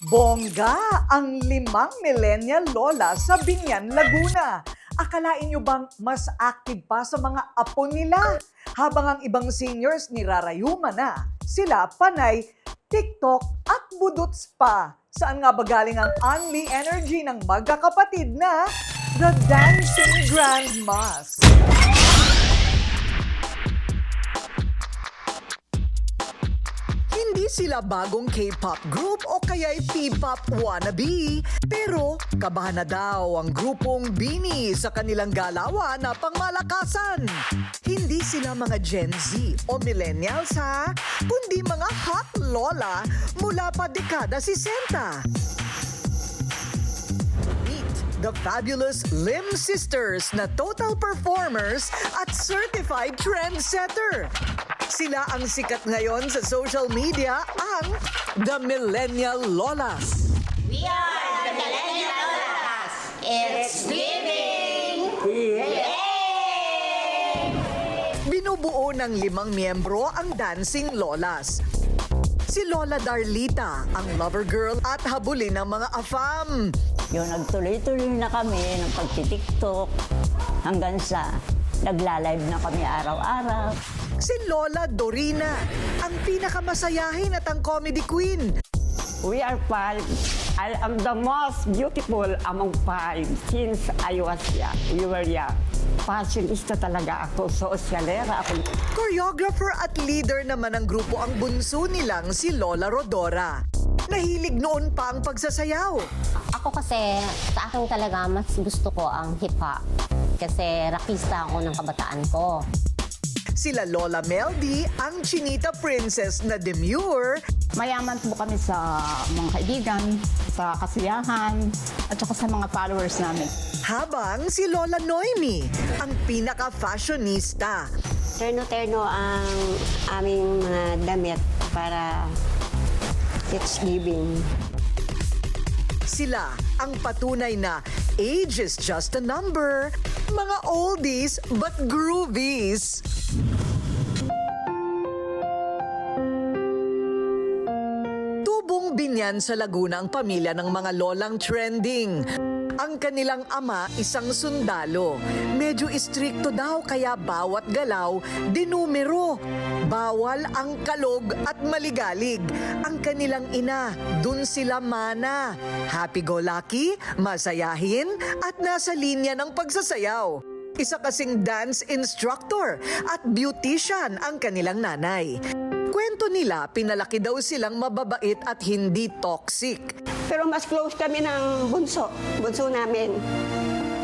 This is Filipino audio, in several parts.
Bongga ang 5 millennial lola sa Binyan, Laguna. Akalain nyo bang mas active pa sa mga apo nila? Habang ang ibang seniors nirarayuma na, sila panay TikTok at budots pa. Saan nga ba galing ang unli energy ng magkakapatid na The Dancing Grandmas? Hindi sila bagong K-pop group o kaya'y P-pop wannabe. Pero kabahan na daw ang grupong BINI sa kanilang galawan na pangmalakasan. Hindi sila mga Gen Z o millennials ha, kundi mga hot lola mula pa dekada 60. The fabulous Lim Sisters na total performers at certified trendsetter. Sila ang sikat ngayon sa social media, ang The Millennial Lolas. We are the Millennial Lolas. It's giving! Yay! Binubuo ng 5 miyembro ang Dancing Lolas. Si Lola Darlita, ang lover girl at habulin ng mga afam. Yung nagtuloy-tuloy na kami ng pagtitiktok hanggang sa nagla-live na kami araw-araw. Si Lola Dorina, ang pinakamasayahin at ang comedy queen. We are five. I am the most beautiful among five since I was young. We were young. Fashionista talaga ako, sosyalera ako. Choreographer at leader naman ng grupo ang bunso nilang si Lola Rodora. Nahilig noon pa ang pagsasayaw. Ako kasi, sa akin talaga, mas gusto ko ang hip-hop. Kasi rakista ako ng kabataan ko. Sila Lola Meldy, ang Chinita Princess na demure. Mayaman po kami sa mga kaibigan, sa kasiyahan, at saka sa mga followers namin. Habang si Lola Noemi, ang pinaka-fashionista. Terno-terno ang aming mga damit para it's giving. Sila ang patunay na age is just a number. Mga oldies but groovies. Tubong Binyan sa Laguna ang pamilya ng mga lolang trending. Ang kanilang ama, isang sundalo. Medyo istrikto daw kaya bawat galaw, dinumero. Bawal ang kalog at maligalig. Ang kanilang ina, dun sila mana. Happy-go-lucky, masayahin, at nasa linya ng pagsasayaw. Isa kasing dance instructor at beautician ang kanilang nanay. Kwento nila, pinalaki daw silang mababait at hindi toxic. Pero mas close kami ng bunso namin.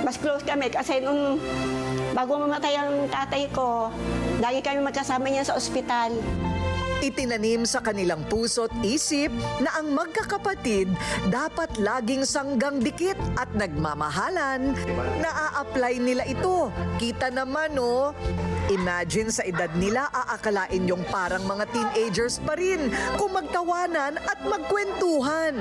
Mas close kami kasi nung bago mamatay ang tatay ko, lagi kami magkasama niya sa ospital. Itinanim sa kanilang puso't isip na ang magkakapatid dapat laging sanggang dikit at nagmamahalan. Naa-apply nila ito. Kita naman, no? Imagine sa edad nila, aakalain yung parang mga teenagers pa rin kung magtawanan at magkwentuhan.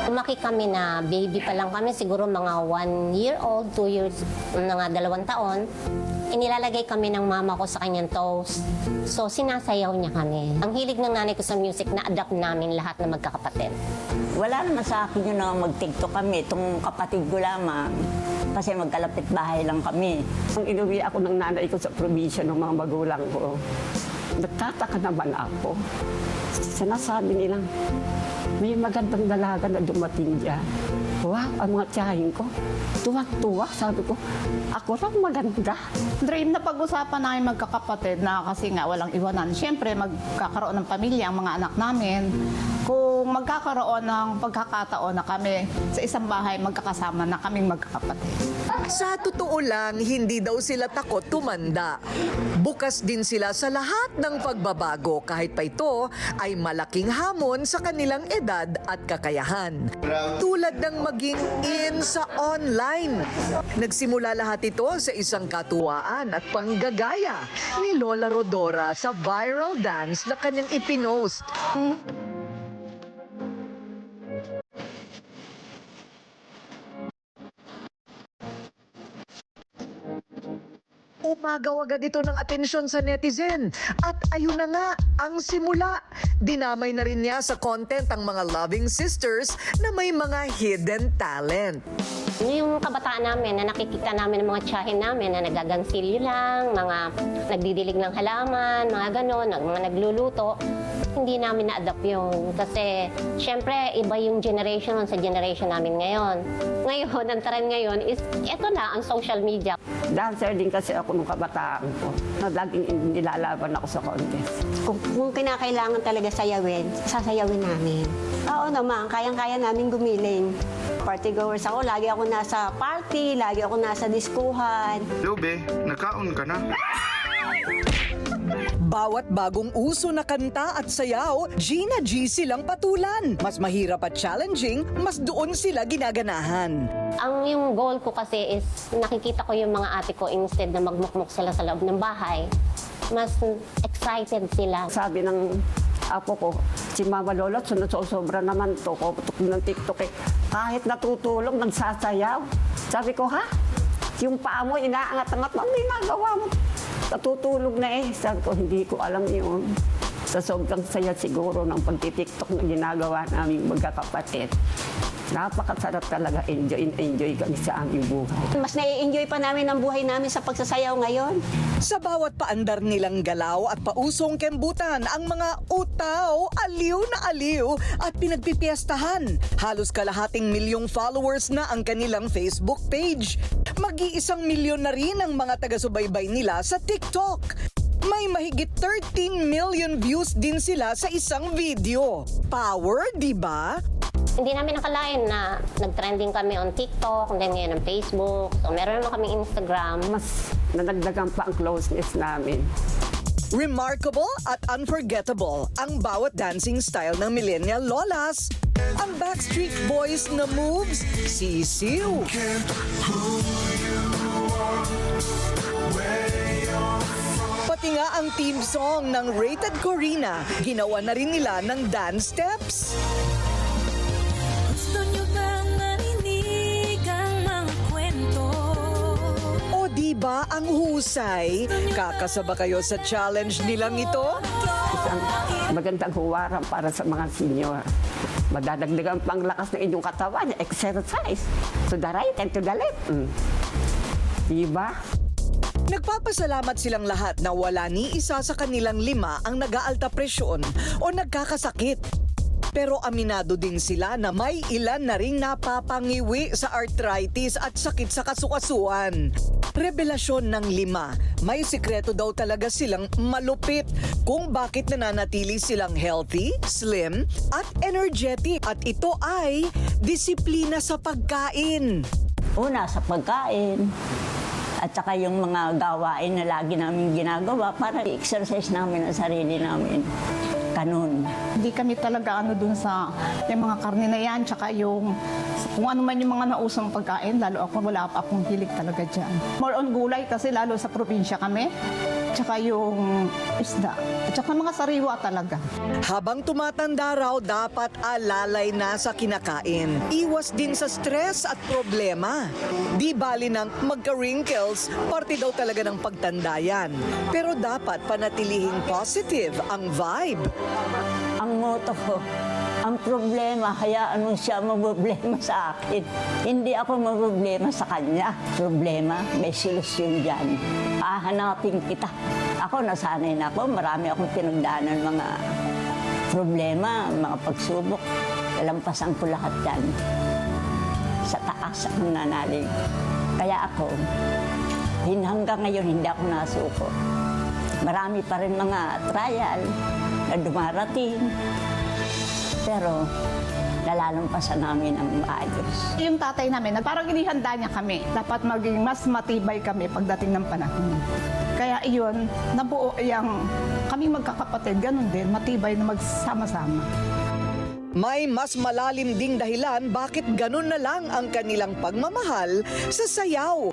Lumaki kami na baby pa lang kami, siguro mga 1 year old, 2 years, mga 2 taon. Inilalagay kami ng mama ko sa kanyang toes. So, sinasayaw niya kami. Ang hilig ng nanay ko sa music, na-adapt namin lahat na magkakapatid. Wala naman sa akin yun na mag-tiktok kami. Itong kapatid ko lamang. Kasi magkalapit bahay lang kami. Nung inuwi ako ng nanay ko sa probinsya ng mga magulang ko, nagtataka naman ako. Sinasabi nilang, may magandang dalaga na dumating dyan. Wow, ang mga tiyahin ko. Tuwak-tuwa, sabi ko, ako lang maganda. Dream na pag-usapan namin magkakapatid na kasi nga walang iwanan. Siyempre, magkakaroon ng pamilya ang mga anak namin. Kung magkakaroon ng pagkakataon na kami sa isang bahay, magkakasama na kaming magkakapatid. Sa totoo lang, hindi daw sila takot tumanda. Bukas din sila sa lahat ng pagbabago kahit pa ito ay malaking hamon sa kanilang edad at kakayahan. Tulad ng maging in sa online. Nagsimula lahat ito sa isang katuwaan at panggagaya ni Lola Rodora sa viral dance na kanyang ipinost. Umagaw agad ito ng atensyon sa netizen. At ayun na nga, ang simula. Dinamay na rin niya sa content ang mga loving sisters na may mga hidden talent. Yung kabataan namin na nakikita namin ng mga tiyahin namin na nagagansilyo lang, mga nagdidilig ng halaman, mga ganon, mga nagluluto, hindi namin na-adapt yun. Kasi, syempre, iba yung generation sa generation namin ngayon. Ngayon, ang trend ngayon is, eto na, ang social media. Dancer din kasi ako nung kabataan ko. Na laging nilalaban ako sa contest. Kung kinakailangan talaga sayawin, sasayawin namin. Oo naman, kayang-kaya namin gumiling. Party goers ako, lagi ako nasa party, lagi ako nasa diskuhan. Lube, nagkaon ka na. Bawat bagong uso na kanta at sayaw, Gina G silang patulan. Mas mahirap at challenging, mas doon sila ginaganahan. Ang yung goal ko kasi is nakikita ko yung mga ate ko instead na magmukmuk sila sa loob ng bahay. Mas excited sila. Sabi ng apo ko, si Mama Lola, sobra naman to. Kuputok ng TikTok eh. Kahit natutulog, nagsasayaw. Sabi ko, ha? Yung paa mo, inaangat-angat mo, ang ginagawa mo. Natutulog na eh. Sabi ko, hindi ko alam yun. Sa sobrang saya siguro ng pagtitiktok na ginagawa naming magkakapatid. Napakasarap talaga, enjoy kami sa aming buhay. Mas nai-enjoy pa namin ang buhay namin sa pagsasayaw ngayon. Sa bawat paandar nilang galaw at pausong kembutan, ang mga utaw, aliw na aliw at pinagpipiestahan. Halos kalahating milyong followers na ang kanilang Facebook page. Mag-1 milyon na rin ang mga taga-subaybay nila sa TikTok. May mahigit 13 million views din sila sa isang video. Power, di ba? Hindi namin nakalain na nag-trending kami on TikTok, then ngayon on Facebook. So meron naman kaming Instagram. Mas nadagdagan pa ang closeness namin. Remarkable at unforgettable ang bawat dancing style ng millennial lolas. Ang Backstreet Boys na moves, sisiw. Pati nga ang theme song ng Rated Corina, ginawa na rin nila ng dance steps. Gusto nyo bang marinig ang mga kwento? O diba ang husay? Kakasaba kayo sa challenge nilang ito? Isang magandang huwaran para sa mga senior. Madadagdagan pang lakas ng inyong katawan, exercise. To the right and to the left. Diba? Nagpapasalamat silang lahat na wala ni isa sa kanilang 5 ang nag-aalta presyon o nagkakasakit. Pero aminado din sila na may ilan na ring napapangiwi sa arthritis at sakit sa kasukasuan. Revelasyon ng 5, may sikreto daw talaga silang malupit kung bakit nananatili silang healthy, slim at energetic. At ito ay disiplina sa pagkain. Una, sa pagkain. At saka yung mga gawain na lagi namin ginagawa para i-exercise namin ang sarili namin. Ganun. Hindi kami talaga dun sa yung mga karne na yan, tsaka yung kung ano man yung mga nausong pagkain, lalo ako wala pa akong hilig talaga dyan. More on gulay kasi lalo sa probinsya kami, tsaka yung isda, at tsaka mga sariwa talaga. Habang tumatanda raw, dapat alalay na sa kinakain. Iwas din sa stress at problema. Di bali ng magka-wrinkles, parte daw talaga ng pagtanda yan. Pero dapat panatilihing positive ang vibe. Ang motto ko, ang problema, hayaan mo siya maproblema sa akin. Hindi ako maproblema sa kanya. Problema, may solusyon dyan. Hahanapin kita. Ako, nasanay na ako. Marami akong pinagdaanan mga problema, mga pagsubok. Kalampasan ko lahat yan. Sa taas akong nanalig. Kaya ako, hanggang ngayon hindi ako nasuko. Marami pa rin mga trial na dumarating. Pero nalalampasan namin ang maayos. Yung tatay namin, parang inihanda niya kami. Dapat maging mas matibay kami pagdating ng panahon. Kaya iyon, nabuo yung kami magkakapatid, ganun din, matibay na magsama-sama. May mas malalim ding dahilan bakit ganun na lang ang kanilang pagmamahal sa sayaw.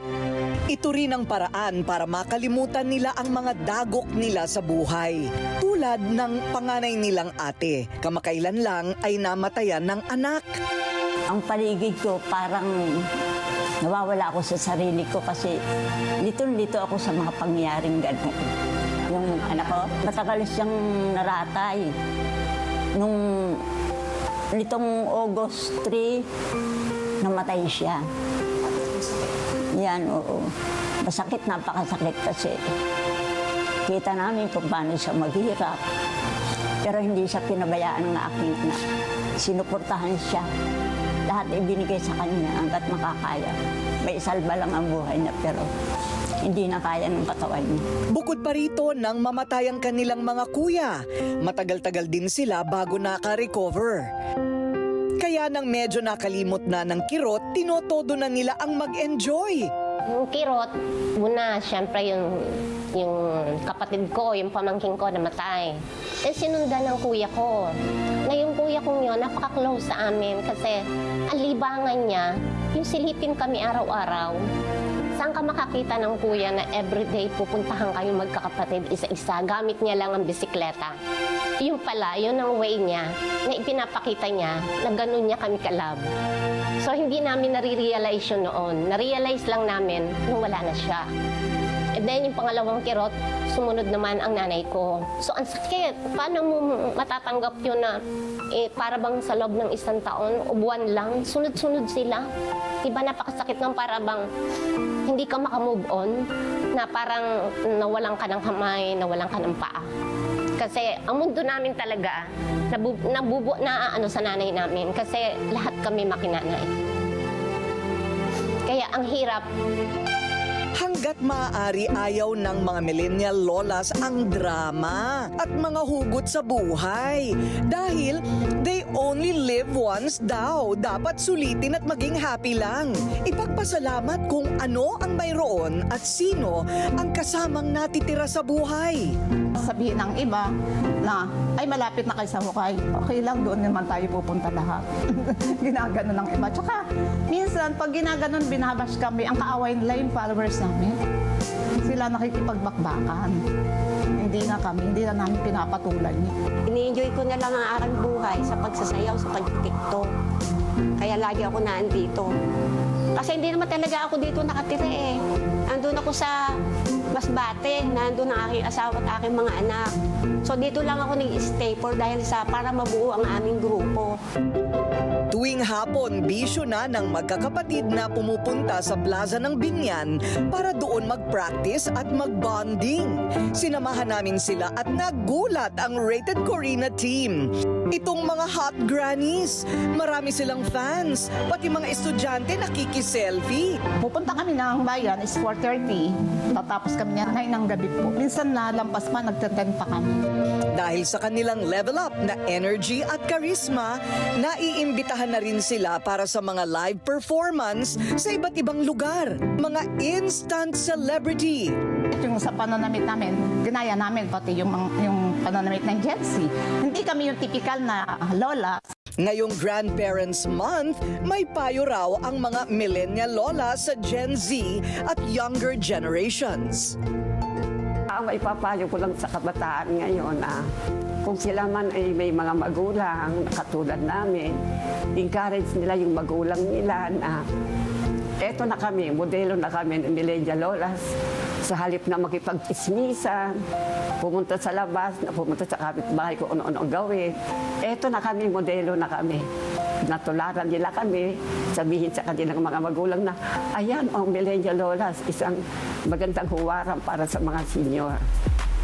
Ito rin ang paraan para makalimutan nila ang mga dagok nila sa buhay. Tulad ng panganay nilang ate, kamakailan lang ay namatayan ng anak. Ang paligid ko parang nawawala ako sa sarili ko kasi litong-lito ako sa mga pangyayaring gano'n. Yung anak ko, matagal siyang naratay. Nitong August 3, namatay siya. Yan, oo. Masakit, napakasakit kasi. Kita namin kung paano siya maghirap. Pero hindi siya pinabayaan ng aking anak. Sinuportahan siya. Lahat ibinigay sa kanya hanggat makakaya. May salba lang ang buhay niya pero hindi na kaya ng katawan niya. Bukod pa rito nang mamatay ang kanilang mga kuya, matagal-tagal din sila bago naka-recover. Kaya nang medyo nakalimot na ng kirot, tinotodo na nila ang mag-enjoy. Yung kirot, una, syempre yung kapatid ko, yung pamangking ko namatay. Eh, sinundan ng kuya ko. Ngayong kuya kong yun, napaka-close sa amin kasi ang libangan niya, yung silipin kami araw-araw. Saan ka makakita ng kuya na everyday pupuntahan kayo magkakapatid isa-isa, gamit niya lang ang bisikleta. Yung pala, yun ang way niya, na ipinapakita niya na ganun niya kami kalab. So hindi namin nare-realize yun noon. Na-realize lang namin nung wala na siya. And then yung pangalawang kirot, sumunod naman ang nanay ko. So ang sakit, paano mo matatanggap yun na para bang sa loob ng isang taon o buwan lang, sunod-sunod sila. Diba napakasakit ng para bang hindi ka makamove on, na parang nawalan ka ng kamay, nawalan ka ng paa. Kasi ang mundo namin talaga, na ano sa nanay namin kasi lahat kami makinanay. Kaya ang hirap. Hanggat maaari ayaw ng mga millennial lolas ang drama at mga hugot sa buhay. Dahil they only live once daw. Dapat sulitin at maging happy lang. Ipagpasalamat kung ano ang mayroon at sino ang kasamang natitira sa buhay. Sabihin ng iba na, ay malapit na kayo sa hukay. Okay lang, doon naman tayo pupunta lahat. Ginagano ng iba. Tsaka, minsan, pag ginaganon, binabash kami, ang kaaway nila yung followers namin. Sila nakikipagbakbakan. Hindi na namin pinapatulan niya. Ini-enjoy ko na lang ang aking buhay sa pagsasayaw, sa pag-tiktok. Kaya lagi ako naandito. Kasi hindi naman talaga ako dito nakatira eh. Nandun ako sa Masbate, nandun ang aking asawa at aking mga anak. So dito lang ako nag-stay para mabuo ang aming grupo. Tuwing hapon, bisyo na ng magkakapatid na pumupunta sa plaza ng Binyan para doon mag-practice at mag-bonding. Sinamahan namin sila at nagulat ang Rated Corina team. Itong mga hot grannies, marami silang fans, pati mga estudyante nakikiselfie. Pupunta kami ng bayan, is 4:30. Tatapos kami niya 9 ng gabi po. Minsan nalampas pa, nagteten pa kami. Dahil sa kanilang level up na energy at charisma, naiimbitahan na rin sila para sa mga live performance sa iba't ibang lugar. Mga instant celebrity. Yung sa pananamit namin, ginaya namin pati yung pananamit ng Gen Z. Hindi kami yung typical na lola. Ngayong Grandparents Month, may payo raw ang mga millennial lola sa Gen Z at younger generations. Ang maipapayo ko lang sa kabataan ngayon na kung sila man ay may mga magulang katulad namin, encourage nila yung magulang nila na eto na kami, modelo na kami ng millennial lolas. Sa halip na makipag-ismisan, pumunta sa labas, pumunta sa kapitbahay kung ano-ano ang gawin. Eto na kami, modelo na kami. Natularan nila kami, sabihin sa kanilang mga magulang na, ayan, ang millennial lolas, isang magandang huwaran para sa mga senior.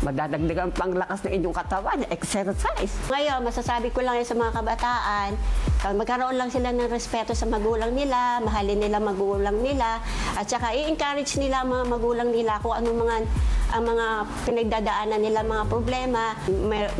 Madadagdagan pang lakas ng inyong katawan, exercise. Ngayon, masasabi ko lang yan sa mga kabataan, magkaroon lang sila ng respeto sa magulang nila, mahalin nila magulang nila, at saka i-encourage nila ang mga magulang nila kung ang mga pinagdadaanan nila, mga problema.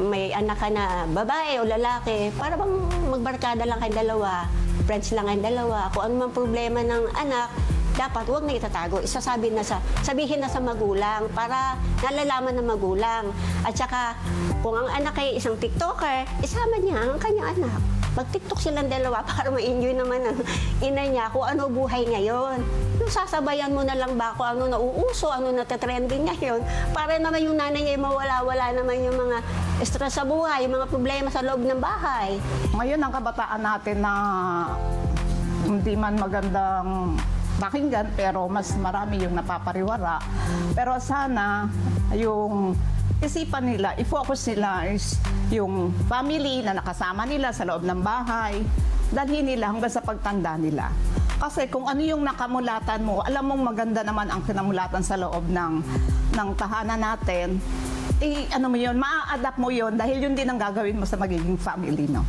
May anak ka na babae o lalaki, para bang magbarkada lang kayong dalawa, friends lang kayong dalawa. Kung ano mang problema ng anak, dapat huwag na itatago. Sabihin na sa magulang para nalalaman ng magulang. At saka, kung ang anak ay isang TikToker, isama niya ang kanyang anak. Mag-TikTok silang dalawa para ma-enjoy naman ang ina niya kung ano buhay ngayon. Yung sasabayan mo na lang ba kung ano nauuso, ano natatrending ngayon, para naman yung nanay niya mawala-wala naman yung mga stress sa buhay, yung mga problema sa loob ng bahay. Ngayon, ang kabataan natin na hindi man magandang pakinggan, pero mas marami yung napapariwara. Pero sana yung isipan nila, i-focus nila is yung family na nakasama nila sa loob ng bahay. Dalhin nila hanggang sa pagtanda nila. Kasi kung ano yung nakamulatan mo, alam mong maganda naman ang kinamulatan sa loob ng tahanan natin, ano mo yun, maa-adapt mo yun dahil yun din ang gagawin mo sa magiging family, no?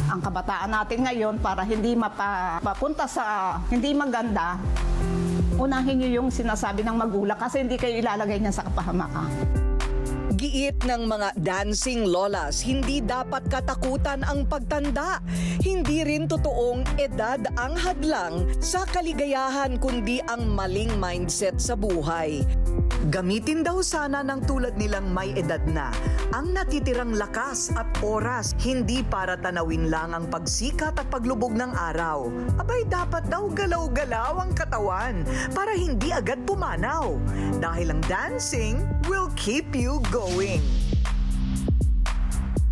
Ang kabataan natin ngayon, para hindi mapapunta sa hindi maganda, unahin nyo yung sinasabi ng magulang kasi hindi kayo ilalagay niyan sa kapahamakan. Giit ng mga dancing lolas, hindi dapat katakutan ang pagtanda. Hindi rin totoong edad ang hadlang sa kaligayahan kundi ang maling mindset sa buhay. Gamitin daw sana ng tulad nilang may edad na ang natitirang lakas at oras, hindi para tanawin lang ang pagsikat at paglubog ng araw. Abay, dapat daw galaw-galaw ang katawan para hindi agad pumanaw. Dahil ang dancing will keep you going.